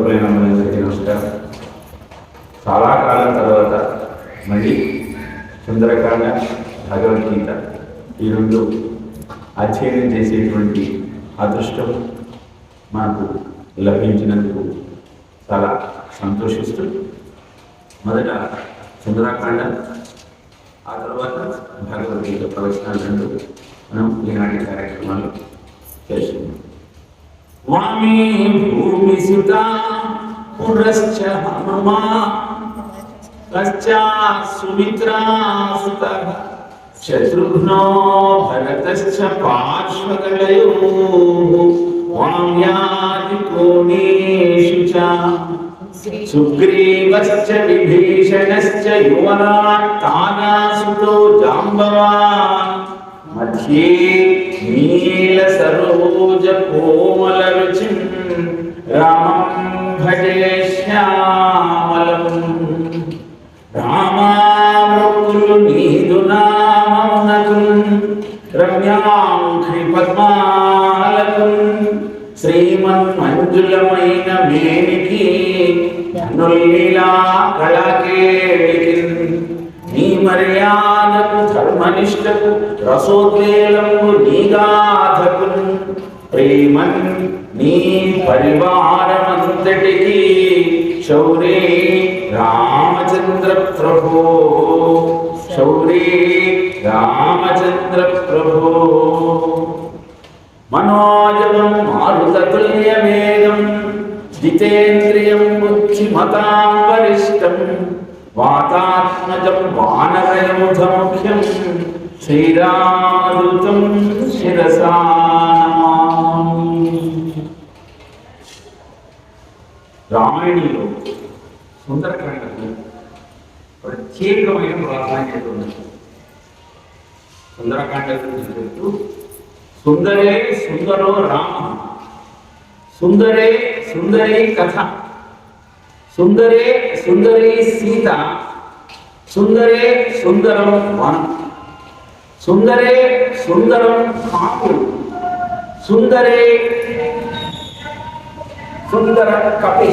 భక్తులైన మనందరికీ నమస్కారం. చాలా కాలం తర్వాత మళ్ళీ సుందరకాండ, భగవద్గీత ఈ రెండు అధ్యయనం చేసేటువంటి అదృష్టం మనకు లభించినందుకు చాలా సంతోషిస్తూ మొదట సుందరకాండ, ఆ తర్వాత భగవద్గీత ప్రవచనాలు రెండు మనం ఈనాటి కార్యక్రమాలు చేసుకున్నాం. వామే భూమి సుతా పురశ్చ హనుమా పశ్చాత్ సుమిత్రా సుతః శత్రుఘ్నో భరతశ్చ పార్శ్వగళయోః వామ్యాది కోణేషు చ సుగ్రీవశ్చ విభీషణశ్చ యువరాట్ తానాసుతో జాంబవాన్ మధ్యే నీల సరోజ కోమల రుచిం రామం భజే శ్యామలం. రామావృకులు నీదు నామమునకుం రమ్యాంఘ్రి పద్మాలకుం శ్రీమన్మంజులమైన మేనికి ధనుల్లీలా కళాకేళికి నీ మర్యాదకు ధర్మనిష్టకు రసోద్వేలము నీగాధకు ప్రేమన్ నీ పరివారమంతటికి శౌరే రామచంద్ర ప్రభో శౌరే రామచంద్ర ప్రభో. మనోజవం మారుతతుల్యవేగం జితేంద్రియం బుద్ధిమతాం వరిష్టం వాతాత్మజం వానరయూధముఖ్యం శ్రీరామదూతం శిరసా నమామి. రామాయణంలో సుందరకాండకు ప్రత్యేకమైన ప్రాధాన్యత ఉంది. సుందరకాండ గురించి చెప్తూ సుందరే సుందరో రామ, సుందరే సుందరీ కథ, సుందరే సుందరీ సీత, సుందరే సుందరం వనం, సుందరే సుందరం కాపుడు, సుందరే సుందర కపి,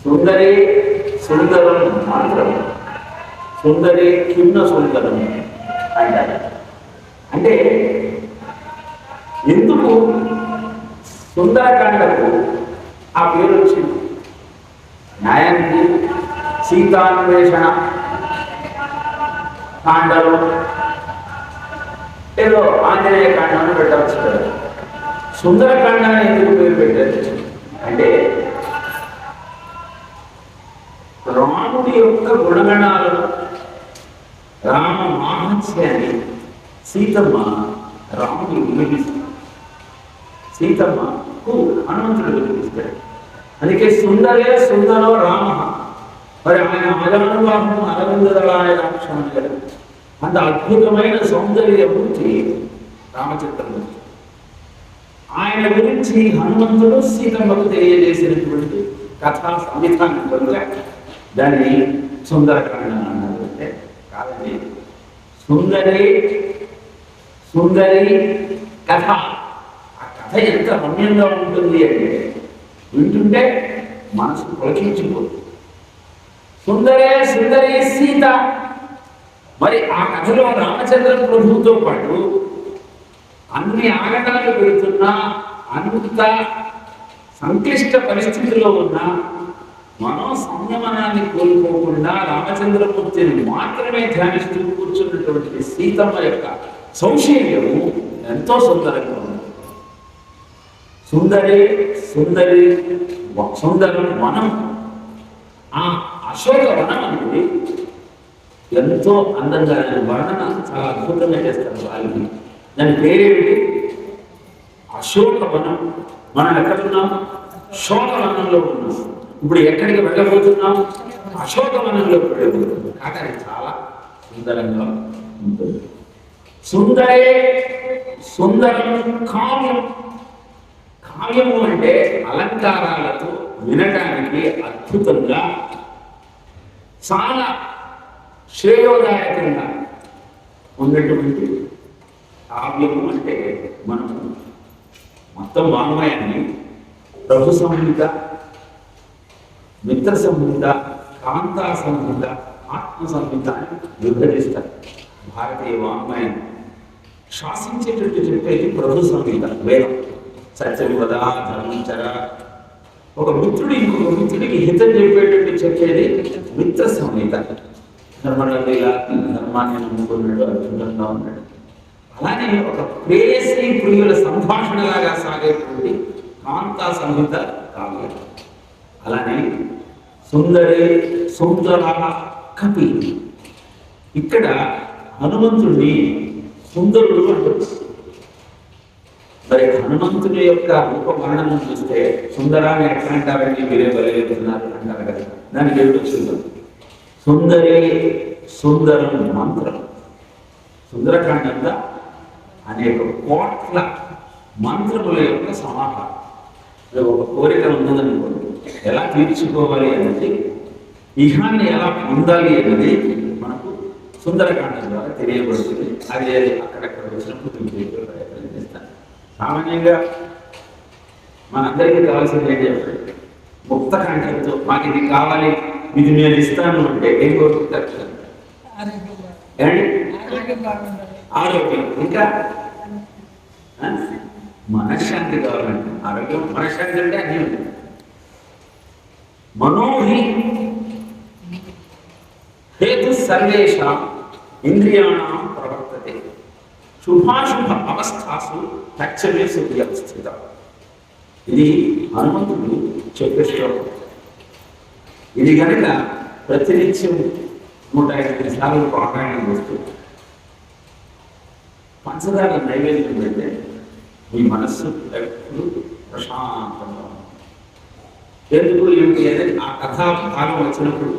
సుందరే సుందరం మంత్రం, సుందరే కిన్న సుందరం అంటారు. అంటే ఎందుకు సుందరకాండకు ఆ పేరు వచ్చింది? న్యాయానికి సీతాన్వేషణ కాండలో ఏదో ఆంజనేయ కాండాన్ని పెట్టవచ్చు కదా. సుందరకాండాన్ని ఎందుకు పేరు పెట్టారు అంటే రాముడి యొక్క గుణగణాలను, రామ మాహత్యాన్ని సీతమ్మ రాముడిని వినిపిస్తుంది, సీతమ్మకు హనుమంతుడు వినిపిస్తాడు. అందుకే సుందరే సుందరో రామ. మరి ఆయన అజానుబాహుడు అరవిందదళాయ రాక్షణ గారు అంత అద్భుతమైన సౌందర్యమూర్తి రామచంద్రమూర్తి. ఆయన గురించి హనుమంతుడు సీతమ్మకు తెలియజేసినటువంటి కథా సంవిధానం కనుక దాన్ని సుందరకాండ అన్నారు. అంటే కాదండి, సుందరి సుందరి కథ. ఆ కథ ఎంత రమ్యంగా ఉంటుంది అంటే వింటుంటే మనసు పులకించిపోతుంది. సుందరే సుందరి సీత. మరి ఆ కథలో రామచంద్ర ప్రభువుతో పాటు అన్ని ఆగడాలు పెడుతున్నా, అంత సంక్లిష్ట పరిస్థితిలో ఉన్న మనో సంయమనాన్ని కోల్పోకుండా రామచంద్రమూర్తిని మాత్రమే ధ్యానిస్తూ కూర్చున్నటువంటి సీతమ్మ యొక్క సౌశీల్యము ఎంతో సుందరంగా ఉంది. సుందరి సుందరి సుందరం వనం. ఆ అశోక వనం అనేది ఎంతో అందంగా వర్ణన చాలా అద్భుతంగా చేస్తారు వాళ్ళకి. దాని పేరేమిటి? అశోక వనం. మనం ఎక్కడున్నాం? శోకవనంలో ఉన్నాం. ఇప్పుడు ఎక్కడికి వెళ్ళబోతున్నాం? అశోకవనంలో వెళ్ళబోతున్నాం. కానీ చాలా సుందరంగా ఉంటుంది. సుందరే సుందరం కావ్యం. కావ్యము అంటే అలంకారాలతో వినటానికి అద్భుతంగా, చాలా శ్రేయోదాయకంగా ఉన్నటువంటి కావ్యము. అంటే మనం మొత్తం వాంగ్మయాన్ని ప్రభు సంహిత, మిత్ర సంహిత, కాంతా సంహిత, ఆత్మ సంహిత అని విభజిస్తారు. భారతీయ వాంగ్మయం శాసించేటట్టు చెప్పేది ప్రభు సంహిత, వేదం. సత్యవివద, ధర్మంచర, ఒక మిత్రుడు ఇంకొక మిత్రుడికి హితం చెప్పేటట్టు చెప్పేది మిత్ర సంహిత. ధర్మాన్ని నమ్ముకున్నాడు, అర్జునంగా ఉన్నాడు. అలానే ఒక ప్రేయసి ప్రియుల సంభాషణలాగా సాగేటువంటి కాంతా సంహిత కావ్యం. అలానే సుందరి సుందర కపి. ఇక్కడ హనుమంతుడిని సుందరుడు అంటారు. మరి హనుమంతుడి యొక్క రూపవర్ణనం చూస్తే సుందరాన్ని ఎట్లా అంటారండి, మీరే బయలుదేరుతున్నారు అంటారు కదా. దానికి ఏమిటి వచ్చింది? సుందరి సుందరం మంత్రం. సుందరకాండంతా అనేక కోట్ల మంత్రముల యొక్క సమాహారం. ఒక కోరిక ఉన్నదనుకోండి, ఎలా తీర్చుకోవాలి అన్నది, ఇహాన్ని ఎలా పొందాలి అన్నది మనకు సుందరకాండం ద్వారా తెలియబడుతుంది. అది అక్కడక్కడ వచ్చినప్పుడు ప్రయత్నం చేస్తాను. సామాన్యంగా మనందరికీ కావాల్సింది ఏం చెప్పాలి? ముక్త కంఠంతో మాకు ఇది కావాలి, ఇది నేను ఇస్తాను అంటే ఏం కోరుకుంటారు? ఆరోగ్యం, ఇంకా మనశ్శాంతి కావాలంటే. ఆరోగ్యం మనశ్శాంతి అంటే అన్నీ ఉంటుంది. మనోహి హేతు సర్వేషాం ఇంద్రియాణం ప్రవర్తతే శుభాశుభ అవస్థాసు తక్షమే శుద్ధి అవస్థిత. ఇది హనుమంతుడు చెప్పే శ్లోకం. ఇది కనుక ప్రతినిత్యం 108 సార్లు పారాయణం చేస్తుంది. పంచదార నైవేద్యం పెడితే మీ మనస్సు ఎప్పుడు ప్రశాంతంగా ఉంటుంది. ఎందుకు ఏమిటి అనేది ఆ కథా భాగం వచ్చినప్పుడు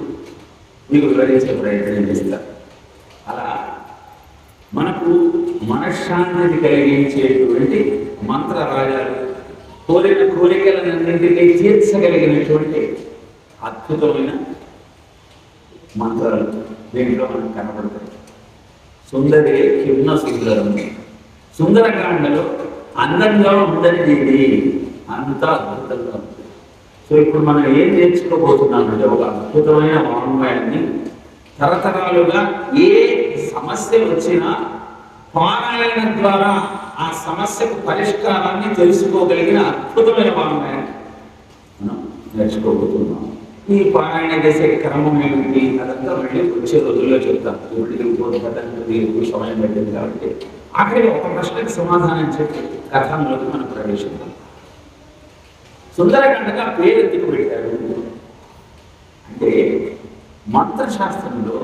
మీకు వివరించే ప్రయత్నం చేస్తారు. అలా మనకు మనశ్శాంతిని కలిగించేటువంటి మంత్రరాజాలు, కోరిన కోరికలన్నింటినీ తీర్చగలిగినటువంటి అద్భుతమైన మంత్రాలు దీంట్లో మనకు కనబడతాయి. సుందరి కిన్న సుందరం. సుందరకాండలో అందంగా ఉందని ఇది అంతా అద్భుతంగా ఉంది. సో ఇప్పుడు మనం ఏం నేర్చుకోబోతున్నామంటే ఒక అద్భుతమైన వాంగ్మయాన్ని తరతరాలుగా ఏ సమస్య వచ్చినా పారాయణ ద్వారా ఆ సమస్యకు పరిష్కారాన్ని తెలుసుకోగలిగిన అద్భుతమైన వాంగ్మయాన్ని మనం నేర్చుకోబోతున్నాం. ఈ పారాయణ చేసే క్రమం ఏమిటి అదంతా మళ్ళీ వచ్చే రోజుల్లో చెప్తాం. ఇప్పుడు సమయం పెట్టింది కాబట్టి ఆఖరి ఒక ప్రశ్నకి సమాధానం చెప్పి కథంలోకి మనం ప్రవేశిద్దాం. సుందరకాండగా పేరు ఎందుకు పెట్టారు అంటే, మంత్రశాస్త్రంలో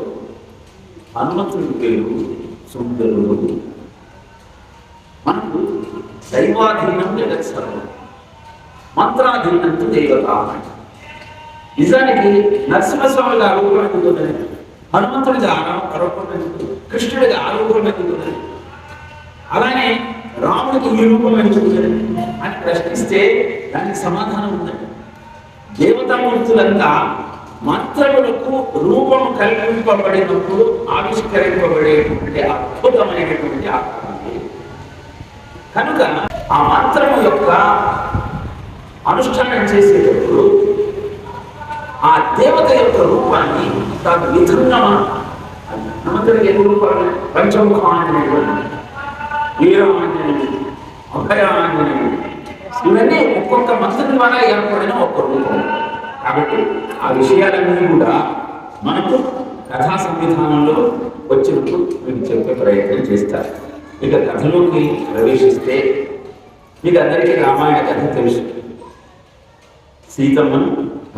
హనుమంతుడి పేరు సుందరుడు. మనకు దైవాధీనం జగత్ సర్వం, మంత్రాధీనంతో దేవత. నిజానికి నరసింహస్వామిగా ఆరోగ్యం ఎందుకున్నది, హనుమంతుడిగా ఆరోగ్యం ఎందుకు, కృష్ణుడిగా ఆరోగ్యం ఎందుకున్నది, అలానే రాముడికి ఈ రూపం ఎందుకున్నది అని ప్రశ్నిస్తే దానికి సమాధానం ఉందండి. దేవతామూర్తులంతా మంత్రములకు రూపం కల్పింపబడినప్పుడు ఆవిష్కరింపబడేటువంటి అద్భుతమైనటువంటి ఆకారం. కనుక ఆ మంత్రము యొక్క అనుష్ఠానం చేసేటప్పుడు ఆ దేవత యొక్క రూపాన్ని తన విధంగా హనుమంతుడికి ఎన్ని రూపాలు? పంచముఖాంజనేయుడు, వీరమాంజనేయుడు, అభయాంజనేయుడు, ఇవన్నీ ఒక్కొక్క మంత్రం ద్వారా ఏర్పడిన ఒక్క రూపం. కాబట్టి ఆ విషయాలన్నీ కూడా మనకు కథా సంవిధానంలో వచ్చినప్పుడు మీకు చెప్పే ప్రయత్నం చేస్తారు. ఇక కథలోకి ప్రవేశిస్తే మీకు అందరికీ రామాయణ కథ తెలుసు. సీతమ్మను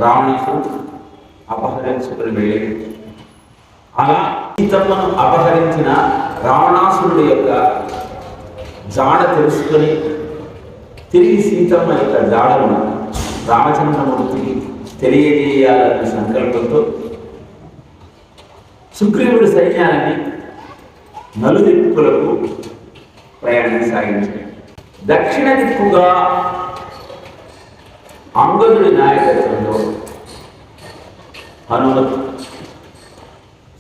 రావణాసురుడు అపహరించుకుని వెళ్ళి, అలా సీతమ్మను అపహరించిన రావణాసురుడి యొక్క జాడ తెలుసుకొని తిరిగి సీతమ్మ యొక్క జాడను రామచంద్రమూర్తికి తెలియజేయాలనే సంకల్పంతో సుగ్రీవుడి సైన్యాన్ని నలుదిక్కులకు ప్రయాణం సాగించాడు. దక్షిణ దిక్కుగా అంగదుడి నాయకత్వంలో హనుమత్,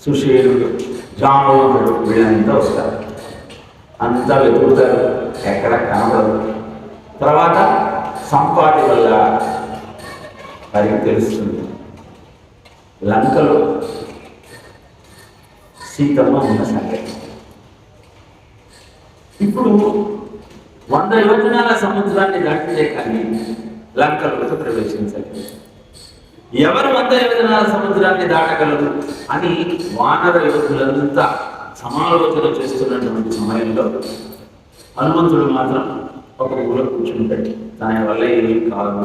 సుషేనుడు, జాంబవంతుడు వీళ్ళంతా వస్తారు. అంతా వెతుకుతారు, ఎక్కడ కనబడదు. తర్వాత సంపాతి వల్ల వారికి తెలుస్తుంది. లంకలో సీతమ్మ ఉన్న సంగతి. ఇప్పుడు 100 యోజనాల సముద్రాన్ని దాటితే కానీ లంకలోకి ప్రవేశించలేదు. ఎవరు 100 యోజనాల సముద్రాన్ని దాటగలరు అని వానర యోధులంతా సమాలోచన చేస్తున్నటువంటి సమయంలో హనుమంతుడు మాత్రం ఒక ఊళ్ళో కూర్చుంటాడు. దాని వల్ల ఏమీ కాదు.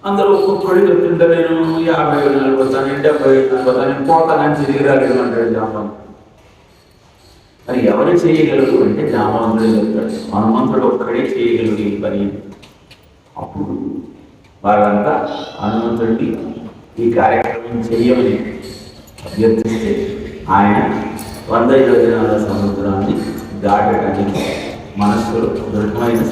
అందరూ ఒక్కొక్కడి చెప్తుంటే నేను 50 యోజనాలు పోతాను, 70 యోజనాలు పోతాను, పోతానని తిరిగి రాలేదు అంటాడు జాంబవంతుడు. మరి ఎవరు చేయగలరు అంటే జాంబవంతుడే చెప్తాడు. హనుమంతుడు ఒక్కడే చేయగలరు ఈ పని. అప్పుడు వాళ్ళంతా హనుమంతుడికి ఈ కార్యక్రమం చెయ్యమని అభ్యర్థిస్తే ఆయన 100 యోజనాల సముద్రాన్ని దాటడానికి మనస్సులో దృఢమైన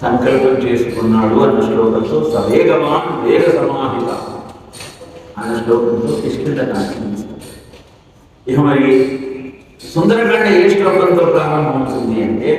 సంకల్పం చేసుకున్నాడు అన్న శ్లోకంతో సవేగమాన్ వేగ సమాహిత అన్న శ్లోకంతో కిష్కింధకాండ. ఇక మరి సుందరకాండ ఏ శ్లోకంతో ప్రారంభమవుతుంది అంటే